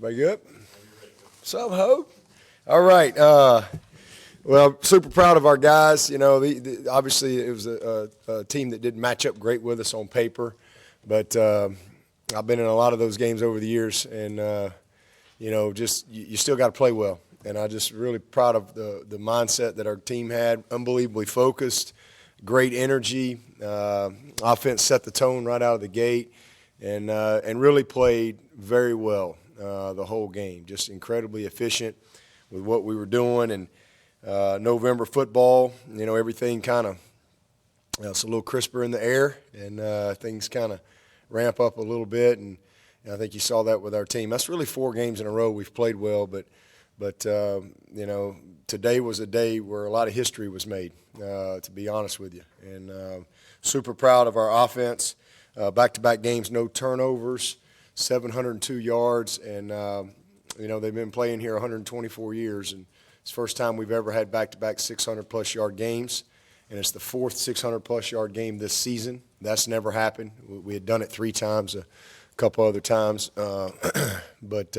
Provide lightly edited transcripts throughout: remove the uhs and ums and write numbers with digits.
Everybody good? What's up, Ho? All right. Well, super proud of our guys. You know, obviously it was a team that didn't match up great with us on paper, but I've been in a lot of those games over the years, and you know, just you still got to play well. And I'm just really proud of the mindset that our team had. Unbelievably focused, great energy. Offense set the tone right out of the gate, and really played very well the whole game. Just incredibly efficient with what we were doing. And November football, you know, everything kind of it's a little crisper in the air, and things kind of ramp up a little bit. And I think you saw that with our team. That's really 4 games in a row we've played well, but you know, today was a day where a lot of history was made, to be honest with you. And super proud of our offense. Back-to-back games, no turnovers, 702 yards, and you know, they've been playing here 124 years, and it's the first time we've ever had back-to-back 600-plus yard games, and it's the 4th 600-plus yard game this season. That's never happened. We had done it 3 times, a couple other times, but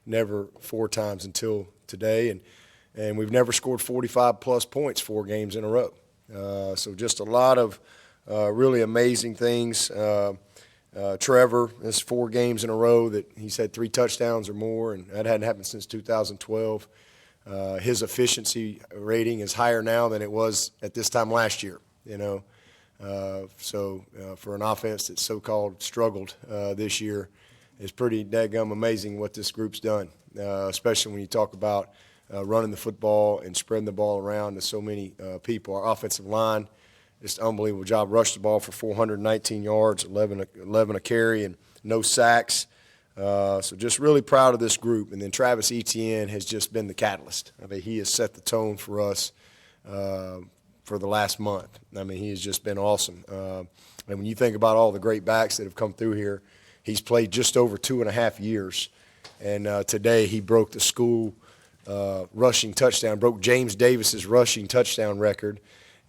never 4 times until today, and we've never scored 45-plus points 4 games in a row. So just a lot of really amazing things. Trevor, this 4 games in a row that he's had 3 touchdowns or more, and that hadn't happened since 2012. His efficiency rating is higher now than it was at this time last year, you know. So for an offense that so-called struggled this year, it's pretty daggum amazing what this group's done, especially when you talk about running the football and spreading the ball around to so many people. Our offensive line, just an unbelievable job. Rushed the ball for 419 yards, 11 a carry, and no sacks. So just really proud of this group. And then Travis Etienne has just been the catalyst. I mean, he has set the tone for us for the last month. I mean, he has just been awesome. And when you think about all the great backs that have come through here, he's played just over 2.5 years. And today he broke the school rushing touchdown, broke James Davis's rushing touchdown record.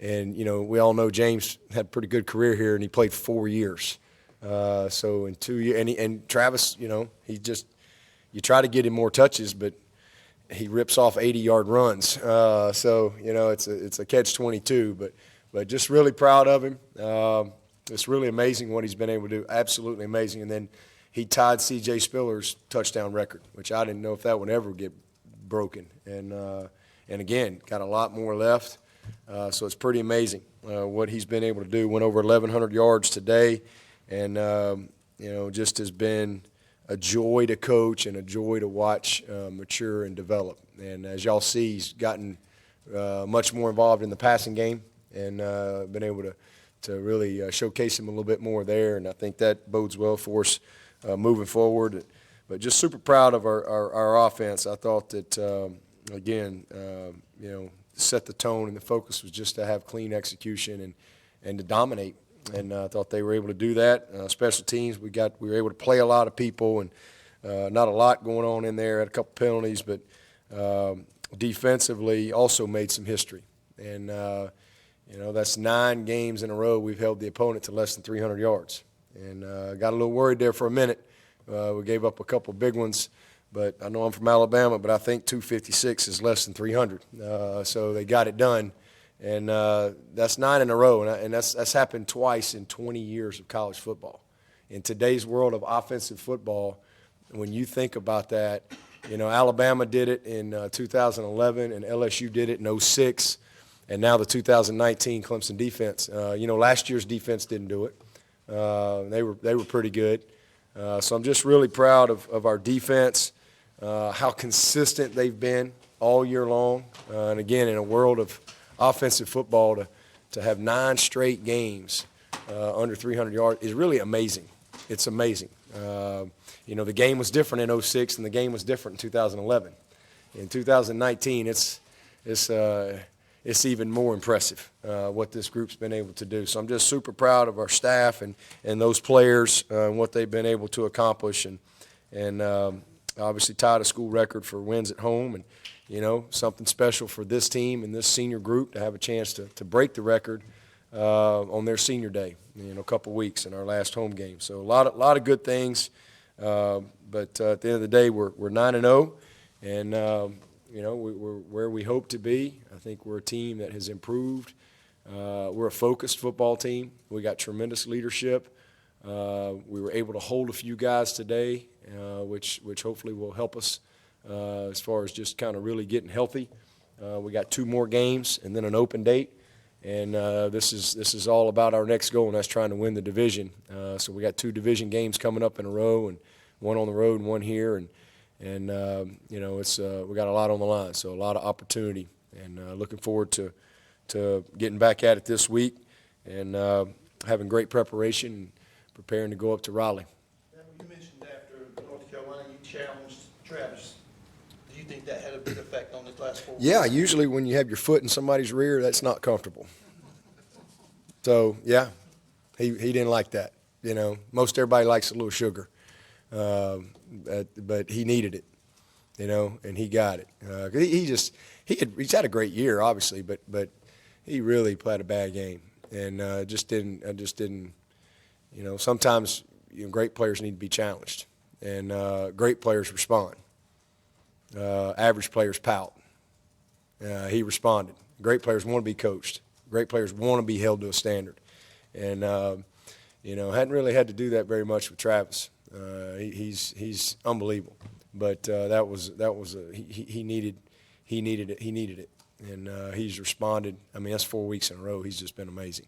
And, you know, we all know James had a pretty good career here, and he played 4 years. So in 2 years, and Travis, you know, you try to get him more touches, but he rips off 80-yard runs. So, you know, it's a catch-22, but just really proud of him. It's really amazing what he's been able to do, absolutely amazing. And then he tied C.J. Spiller's touchdown record, which I didn't know if that would ever get broken. And again, got a lot more left. So it's pretty amazing what he's been able to do. Went over 1,100 yards today, and you know, just has been a joy to coach and a joy to watch mature and develop. And as y'all see, he's gotten much more involved in the passing game, and been able to really showcase him a little bit more there. And I think that bodes well for us moving forward. But just super proud of our offense. I thought that again, you know, set the tone, and the focus was just to have clean execution and to dominate. And I thought they were able to do that. Special teams, we were able to play a lot of people, and not a lot going on in there. Had a couple penalties, but defensively also made some history. And you know, that's 9 games in a row we've held the opponent to less than 300 yards. And got a little worried there for a minute. We gave up a couple big ones. But I know I'm from Alabama, but I think 256 is less than 300. So they got it done. And that's 9 in a row, and that's happened twice in 20 years of college football. In today's world of offensive football, when you think about that, you know, Alabama did it in 2011, and LSU did it in 2006, and now the 2019 Clemson defense. You know, last year's defense didn't do it. They were pretty good. So I'm just really proud of our defense. How consistent they've been all year long. And again, in a world of offensive football, to have 9 straight games under 300 yards is really amazing. It's amazing. You know, the game was different in 2006, and the game was different in 2011. In 2019, it's even more impressive what this group's been able to do. So I'm just super proud of our staff and those players and what they've been able to accomplish, and obviously tied a school record for wins at home, and you know, something special for this team and this senior group to have a chance to break the record on their senior day, you know, a couple weeks in our last home game. So a lot of good things. But at the end of the day, we're 9-0, and we're where we hope to be. I think we're a team that has improved. We're a focused football team. We got tremendous leadership. We were able to hold a few guys today, which hopefully will help us as far as just kind of really getting healthy. We got 2 more games and then an open date, and this is all about our next goal, and that's trying to win the division. So we got 2 division games coming up in a row, and one on the road and one here, and it's we got a lot on the line, so a lot of opportunity, and looking forward to getting back at it this week and having great preparation and preparing to go up to Raleigh. You mentioned after North Carolina you challenged Travis. Do you think that had a big effect on this last 4 weeks? Yeah, usually when you have your foot in somebody's rear, that's not comfortable. So, yeah, he didn't like that. Most everybody likes a little sugar, but he needed it, and he got it. He's had a great year, obviously, but he really played a bad game, and just didn't. Sometimes great players need to be challenged, and great players respond. Average players pout. He responded. Great players want to be coached. Great players want to be held to a standard, and hadn't really had to do that very much with Travis. He's unbelievable, but he needed it, and he's responded. I mean, that's 4 weeks in a row. He's just been amazing,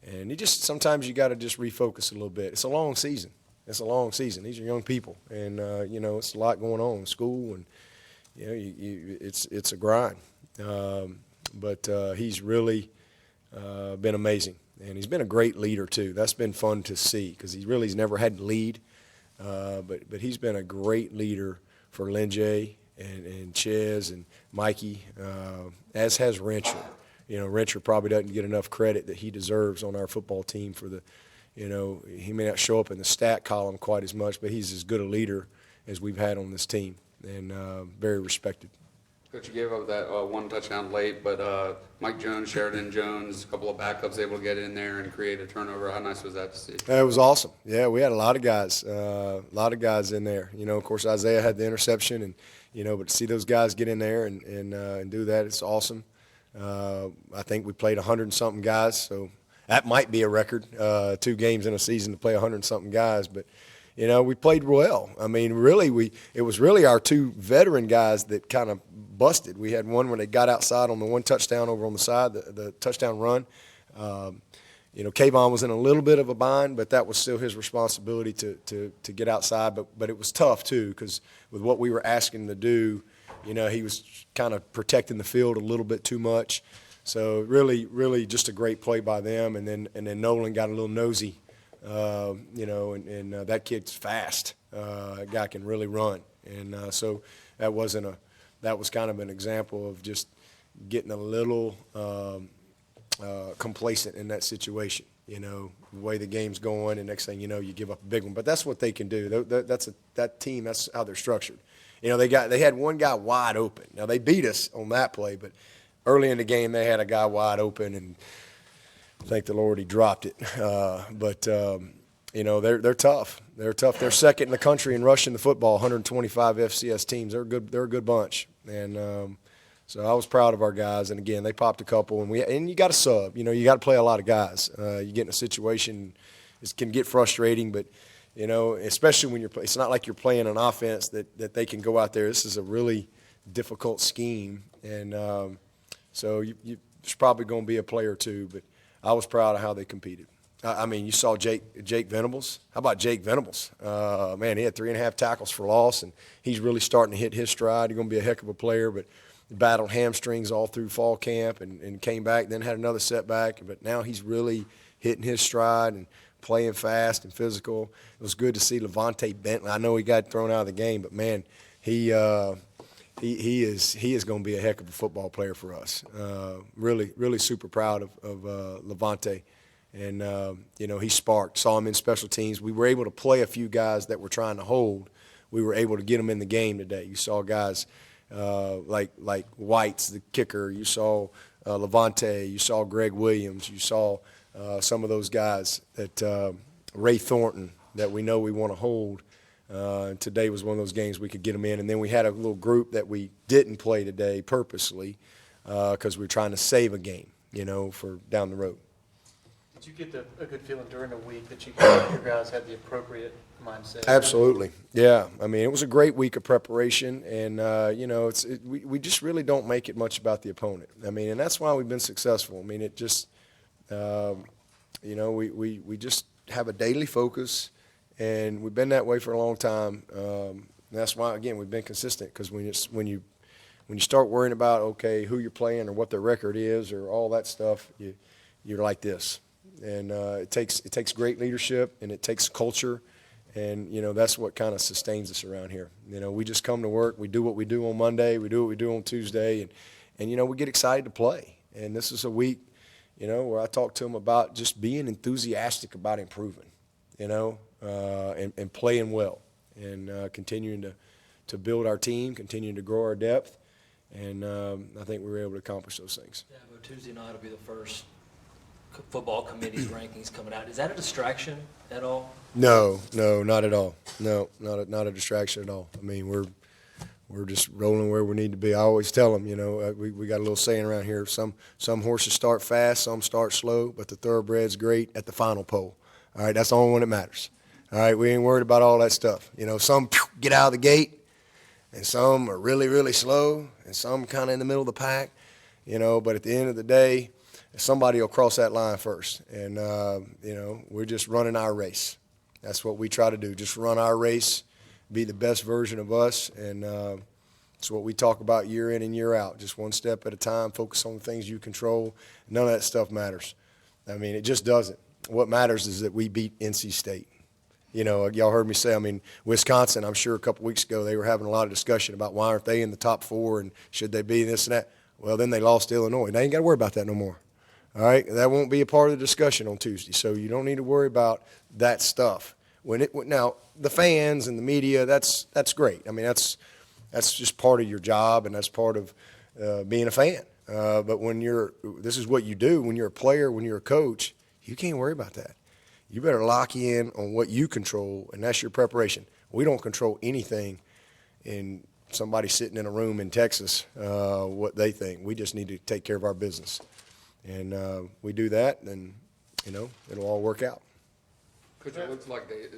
and sometimes you got to just refocus a little bit. It's a long season. These are young people, and it's a lot going on in school, and it's a grind. But he's really been amazing, and he's been a great leader too. That's been fun to see because he's never had to lead, but he's been a great leader for Linjay and Ches and Mikey, as has Rencher. Rencher probably doesn't get enough credit that he deserves on our football team for the. He may not show up in the stat column quite as much, but he's as good a leader as we've had on this team, and very respected. Coach, you gave up that 1 touchdown late, but Mike Jones, Sheridan Jones, a couple of backups able to get in there and create a turnover. How nice was that to see? It was awesome. Yeah, we had a lot of guys in there. Of course, Isaiah had the interception, and but to see those guys get in there and do that, it's awesome. I think we played 100-something guys, so that might be a record, 2 games in a season to play 100-something guys, but. We played well. I mean, really, it was really our 2 veteran guys that kind of busted. We had one where they got outside on the 1 touchdown over on the side, the touchdown run. Kayvon was in a little bit of a bind, but that was still his responsibility to get outside. But it was tough too because with what we were asking him to do, he was kind of protecting the field a little bit too much. So really just a great play by them. And then Nolan got a little nosy. That kid's fast. That guy can really run, and so that was kind of an example of just getting a little complacent in that situation. The way the game's going, and next thing you know, you give up a big one. But that's what they can do. That team. That's how they're structured. They had one guy wide open. Now they beat us on that play, but early in the game they had a guy wide open and. Thank the Lord he dropped it. But they're tough. They're tough. They're second in the country in rushing the football, 125 FCS teams. They're good. They're a good bunch. And so I was proud of our guys. And, again, they popped a couple. And you got to sub. You got to play a lot of guys. You get in a situation, it can get frustrating. But, especially when it's not like you're playing an offense that they can go out there. This is a really difficult scheme. And so there's probably going to be a play or two. But I was proud of how they competed. I mean, you saw Jake Venables. How about Jake Venables? Man, he had 3.5 tackles for loss, and he's really starting to hit his stride. He's going to be a heck of a player, but battled hamstrings all through fall camp and came back, then had another setback. But now he's really hitting his stride and playing fast and physical. It was good to see Levante Bentley. I know he got thrown out of the game, but, man, he is going to be a heck of a football player for us. Really super proud of Levante. And, he sparked, saw him in special teams. We were able to play a few guys that we're trying to hold. We were able to get them in the game today. You saw guys like White's, the kicker. You saw Levante. You saw Greg Williams. You saw some of those guys that Ray Thornton, that we know we want to hold. Today was one of those games we could get them in. And then we had a little group that we didn't play today purposely because we were trying to save a game, for down the road. Did you get a good feeling during the week that your guys had the appropriate mindset? Absolutely. Yeah. I mean, it was a great week of preparation, and, we just really don't make it much about the opponent. I mean, and that's why we've been successful. I mean, it just, we just have a daily focus, and we've been that way for a long time. And that's why, again, we've been consistent, because when you start worrying about, okay, who you're playing or what their record is or all that stuff, you're like this. And it takes great leadership, and it takes culture, and that's what kind of sustains us around here. We just come to work, we do what we do on Monday, we do what we do on Tuesday, and we get excited to play. And this is a week, where I talk to them about just being enthusiastic about improving, and playing well, and continuing to build our team, continuing to grow our depth, and I think we were able to accomplish those things. Yeah, but Tuesday night will be the first football committee's rankings coming out. Is that a distraction at all? No, not at all. No, not a distraction at all. I mean, we're just rolling where we need to be. I always tell them, we got a little saying around here: some horses start fast, some start slow, but the thoroughbred's great at the final pole. All right, that's the only one that matters. All right, we ain't worried about all that stuff. Some get out of the gate, and some are really, really slow, and some kind of in the middle of the pack. But at the end of the day, somebody will cross that line first, and we're just running our race. That's what we try to do, just run our race, be the best version of us, and it's what we talk about year in and year out, just one step at a time, focus on the things you control. None of that stuff matters. I mean, it just doesn't. What matters is that we beat NC State. Y'all heard me say, Wisconsin, I'm sure a couple weeks ago they were having a lot of discussion about why aren't they in the top 4 and should they be this and that. Well, then they lost to Illinois. They ain't got to worry about that no more. All right, that won't be a part of the discussion on Tuesday, so you don't need to worry about that stuff. Now the fans and the media, that's great. I mean, that's just part of your job, and that's part of being a fan. But this is what you do when you're a player, when you're a coach. You can't worry about that. You better lock in on what you control, and that's your preparation. We don't control anything in somebody sitting in a room in Texas, what they think. We just need to take care of our business. And we do that, then, it'll all work out. Coach, it looks like